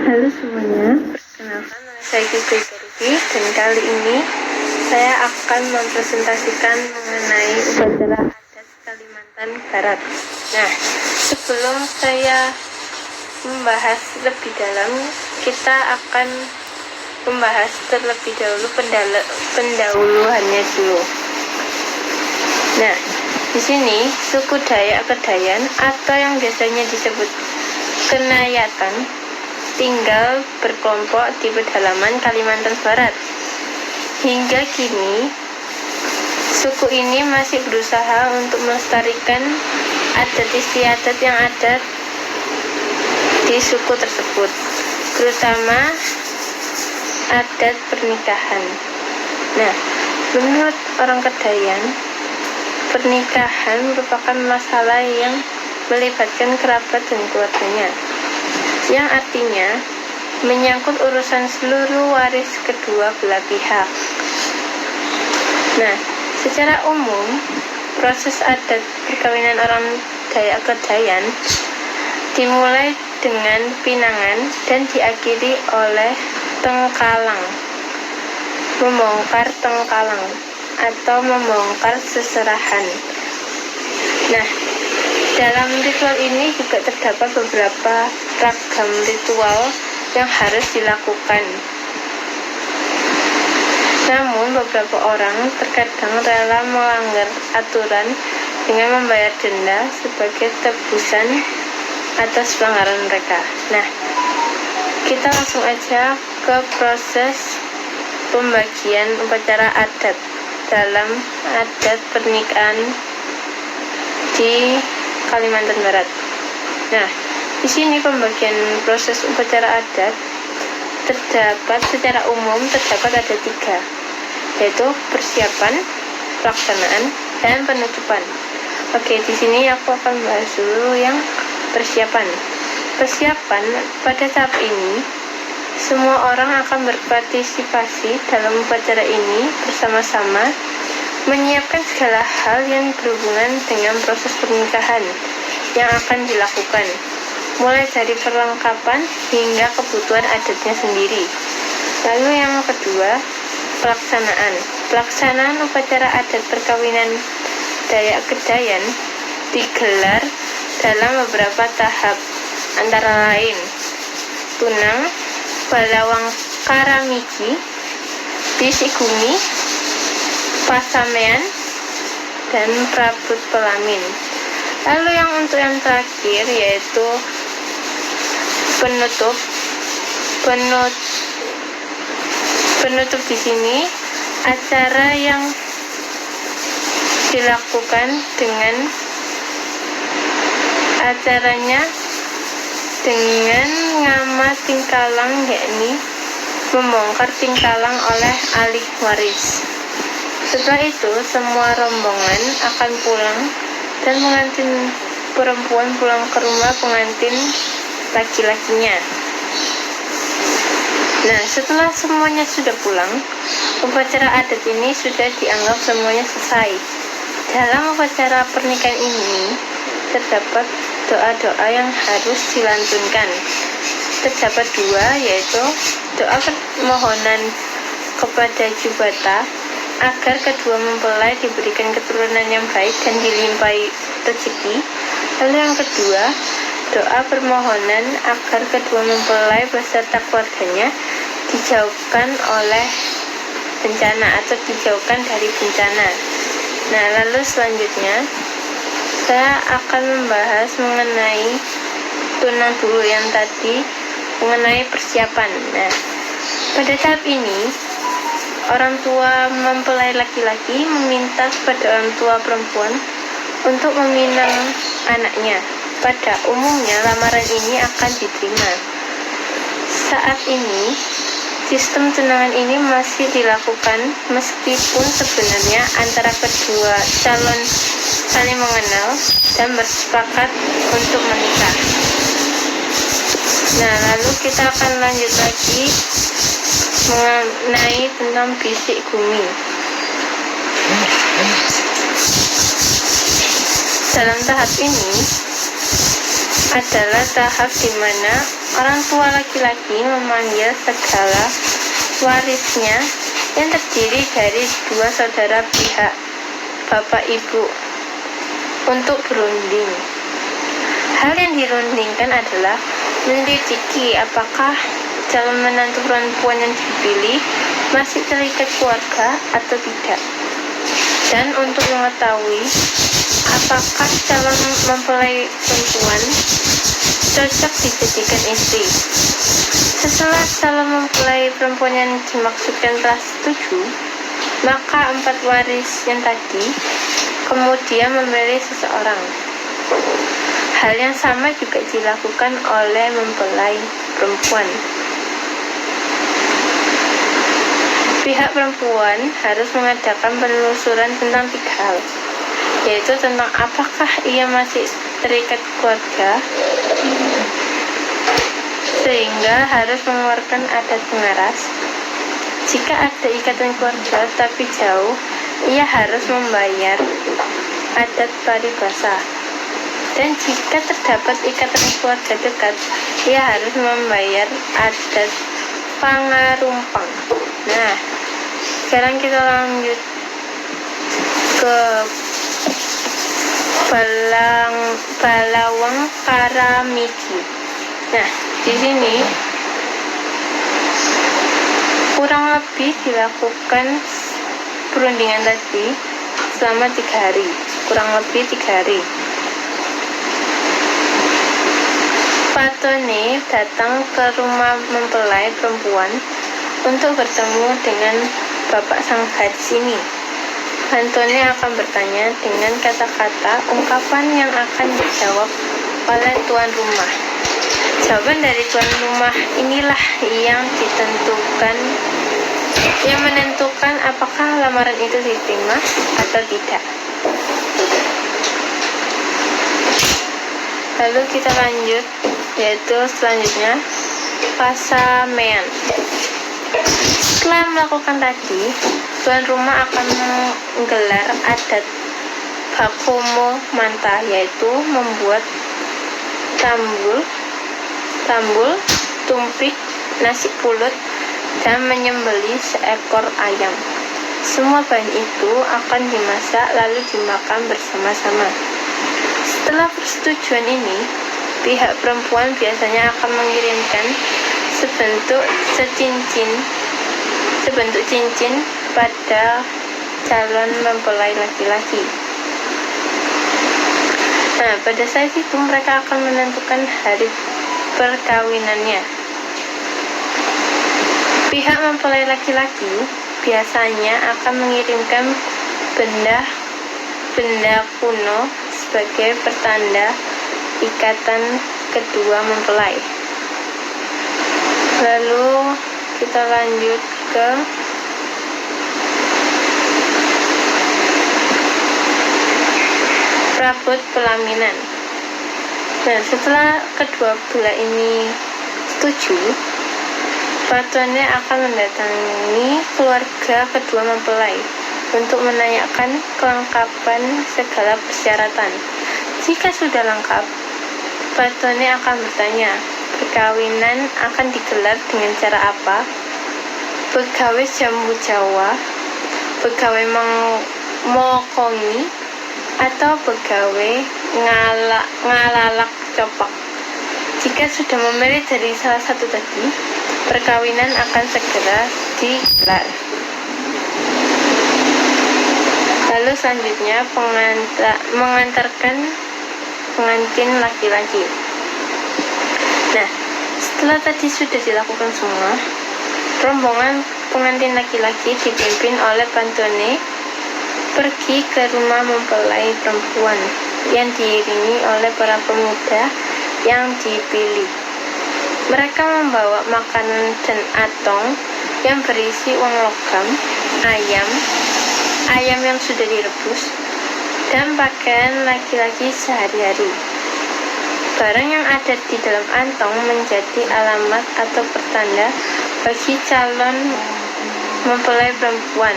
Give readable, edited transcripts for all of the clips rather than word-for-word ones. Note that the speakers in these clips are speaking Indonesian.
Halo semuanya, perkenalkan nama saya Kiki Garuki dan kali ini saya akan mempresentasikan mengenai upacara adat Kalimantan Barat. Nah, sebelum saya membahas lebih dalam, kita akan membahas terlebih dahulu pendahuluannya dulu. Nah, di sini suku Dayak Kedayan atau yang biasanya disebut Kenayatan tinggal berkelompok di pedalaman Kalimantan Barat. Hingga kini, suku ini masih berusaha untuk melestarikan adat istiadat yang ada di suku tersebut, terutama adat pernikahan. Nah, menurut orang Kedayan, pernikahan merupakan masalah yang melibatkan kerabat dan keluarganya, yang artinya menyangkut urusan seluruh waris kedua belah pihak. Nah, secara umum, proses adat perkawinan orang Dayak Kedayan dimulai dengan pinangan dan diakhiri oleh tengkalang, membongkar tengkalang atau membongkar seserahan. Nah, dalam ritual ini juga terdapat beberapa ragam ritual yang harus dilakukan. Namun beberapa orang terkadang rela melanggar aturan dengan membayar denda sebagai tebusan atas pelanggaran mereka. Nah, kita langsung aja ke proses pembagian upacara adat dalam adat pernikahan di Kalimantan Barat. Nah, di sini pembagian proses upacara adat secara umum terdapat ada 3, yaitu persiapan, pelaksanaan, dan penutupan. Oke, di sini aku akan bahas dulu yang persiapan. Persiapan pada tahap ini, semua orang akan berpartisipasi dalam upacara ini bersama-sama, menyiapkan segala hal yang berhubungan dengan proses pernikahan yang akan dilakukan, mulai dari perlengkapan hingga kebutuhan adatnya sendiri. Lalu yang kedua, pelaksanaan. Pelaksanaan upacara adat perkawinan Dayak Kedayan digelar dalam beberapa tahap, antara lain tunang, balawang karamigi, bisikumi, pasamean, dan prabut pelamin. Lalu yang untuk yang terakhir yaitu penutup di sini acara yang dilakukan dengan ngama tingkalang, yakni membongkar tingkalang oleh ahli waris. Setelah itu, semua rombongan akan pulang dan pengantin perempuan pulang ke rumah pengantin laki-lakinya. Nah, setelah semuanya sudah pulang, upacara adat ini sudah dianggap semuanya selesai. Dalam upacara pernikahan ini, terdapat doa-doa yang harus dilantunkan. Terdapat 2, yaitu doa permohonan kepada Jubata agar kedua mempelai diberikan keturunan yang baik dan dilimpahi rezeki. Lalu yang kedua, doa permohonan agar kedua mempelai beserta keluarganya dijauhkan oleh bencana atau dijauhkan dari bencana. Nah, lalu selanjutnya saya akan membahas mengenai tunang dulu yang tadi, mengenai persiapan. Nah, pada tahap ini orang tua mempelai laki-laki meminta kepada orang tua perempuan untuk meminang anaknya. Pada umumnya lamaran ini akan diterima. Saat ini, sistem tunangan ini masih dilakukan meskipun sebenarnya antara kedua calon saling mengenal dan bersepakat untuk menikah. Nah, lalu kita akan lanjut lagi mengenai tentang bisik gumi. Dalam tahap ini, adalah tahap di mana orang tua laki-laki memanggil segala warisnya yang terdiri dari dua saudara pihak bapak ibu untuk berunding. Hal yang dirundingkan adalah menyelidiki apakah calon menantu perempuan yang dipilih masih terikat keluarga atau tidak, dan untuk mengetahui apakah calon mempelai perempuan cocok dijadikan istri. Setelah calon mempelai perempuan yang dimaksudkan telah setuju, maka 4 waris yang tadi kemudian memilih seseorang. Hal yang sama juga dilakukan oleh mempelai perempuan. Pihak perempuan harus mengadakan penelusuran tentang 3 hal, yaitu tentang apakah ia masih terikat keluarga, sehingga harus mengeluarkan adat pengaras. Jika ada ikatan keluarga tapi jauh, ia harus membayar adat paribasa. Dan jika terdapat ikatan keluarga dekat, ia harus membayar adat pangarumpang. Nah, sekarang kita lanjut ke Balawang Karamiji. Nah, di sini kurang lebih dilakukan perundingan tadi selama 3 hari, kurang lebih 3 hari. Patone datang ke rumah mempelai perempuan untuk bertemu dengan bapak sang gadis ini. Antone akan bertanya dengan kata-kata ungkapan yang akan dijawab oleh tuan rumah. Jawaban dari tuan rumah inilah yang menentukan apakah lamaran itu diterima atau tidak. Lalu kita lanjut, yaitu selanjutnya pasamean. Setelah melakukan tadi, tuan rumah akan menggelar adat bakomo manta, yaitu membuat tambul, tumpik, nasi pulut, dan menyembelih seekor ayam. Semua bahan itu akan dimasak lalu dimakan bersama-sama. Setelah persetujuan ini, pihak perempuan biasanya akan mengirimkan sebentuk cincin pada calon mempelai laki-laki. Nah, pada saat itu mereka akan menentukan hari perkawinannya. Pihak mempelai laki-laki biasanya akan mengirimkan benda kuno sebagai pertanda ikatan kedua mempelai. Lalu kita lanjut ke prabot pelaminan. Nah, setelah kedua belah ini setuju, patone akan mendatangi keluarga kedua mempelai untuk menanyakan kelengkapan segala persyaratan. Jika sudah lengkap, patone akan bertanya, perkawinan akan digelar dengan cara apa? Begawe jambu Jawa, begawe mokongi, atau begawe ngalalak copak. Jika sudah memilih dari salah satu tadi, perkawinan akan segera digelar. Lalu selanjutnya mengantarkan pengantin laki-laki. Nah, setelah tadi sudah dilakukan semua, rombongan pengantin laki-laki dipimpin oleh pantone pergi ke rumah mempelai perempuan yang diiringi oleh para pemuda yang dipilih. Mereka membawa makanan dan atong yang berisi uang logam, ayam yang sudah direbus, dan pakaian laki-laki sehari-hari. Barang yang ada di dalam antong menjadi alamat atau pertanda bagi calon mempelai perempuan.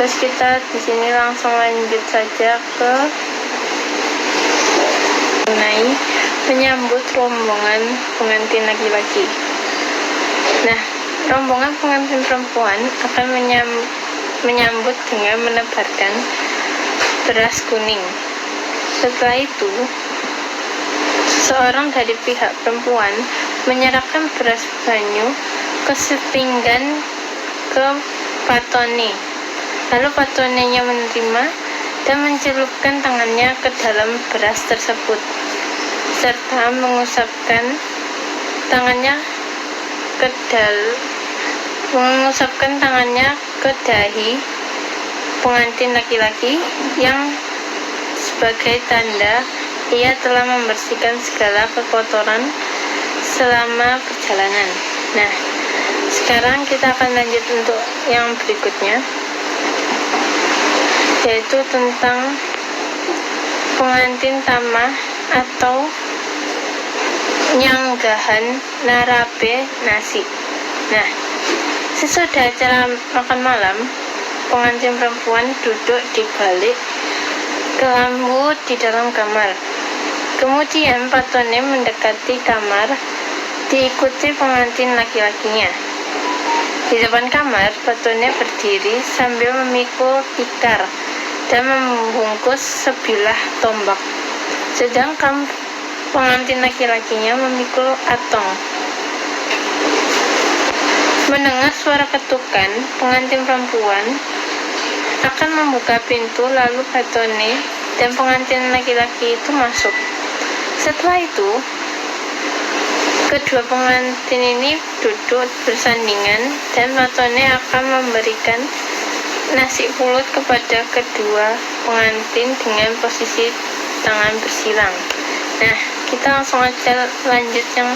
Terus kita di sini langsung lanjut saja ke mengenai menyambut rombongan pengantin laki-laki. Nah, rombongan pengantin perempuan akan menyambut dengan menebarkan beras kuning. Setelah itu, seorang dari pihak perempuan menyerahkan beras banyu ke sepinggan ke patone. Lalu patonenya menerima dan mencelupkan tangannya ke dalam beras tersebut, serta mengusapkan tangannya ke dahi pengantin laki-laki yang sebagai tanda ia telah membersihkan segala kekotoran selama perjalanan. Nah, sekarang kita akan lanjut untuk yang berikutnya, yaitu tentang pengantin tamah atau nyanggahan narabe nasi. Nah, sesudah acara makan malam, pengantin perempuan duduk di balik kelambu di dalam kamar. Kemudian patone mendekati kamar diikuti pengantin laki-lakinya. Di depan kamar, patone berdiri sambil memikul tikar dan membungkus sebilah tombak, sedangkan pengantin laki-lakinya memikul atong. Mendengar suara ketukan, pengantin perempuan akan membuka pintu, lalu patone dan pengantin laki-laki itu masuk. Setelah itu, kedua pengantin ini duduk bersandingan dan patone akan memberikan nasi pulut kepada kedua pengantin dengan posisi tangan bersilang. Nah, kita langsung aja lanjut yang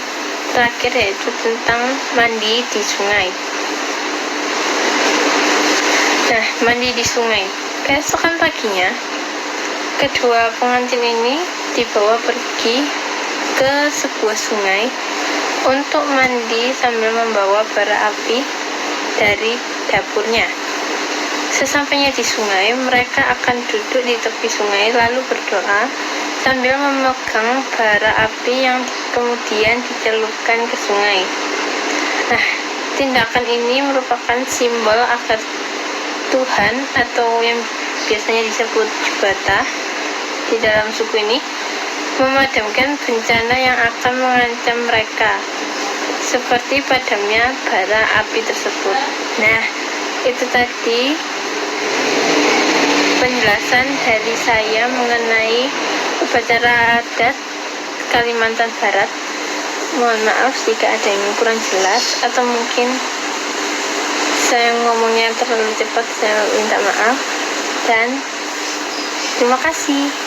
terakhir, yaitu tentang mandi di sungai. Nah, mandi di sungai. Keesokan paginya, kedua pengantin ini dibawa pergi ke sebuah sungai untuk mandi sambil membawa bara api dari dapurnya. Sesampainya di sungai, mereka akan duduk di tepi sungai lalu berdoa sambil memegang bara api yang kemudian dicelupkan ke sungai. Nah, tindakan ini merupakan simbol agar Tuhan, atau yang biasanya disebut Jubata di dalam suku ini, memadamkan bencana yang akan mengancam mereka, seperti padamnya bara api tersebut. Nah, itu tadi penjelasan dari saya mengenai upacara adat Kalimantan Barat. Mohon maaf jika ada yang kurang jelas atau mungkin saya ngomongnya terlalu cepat, saya minta maaf dan terima kasih.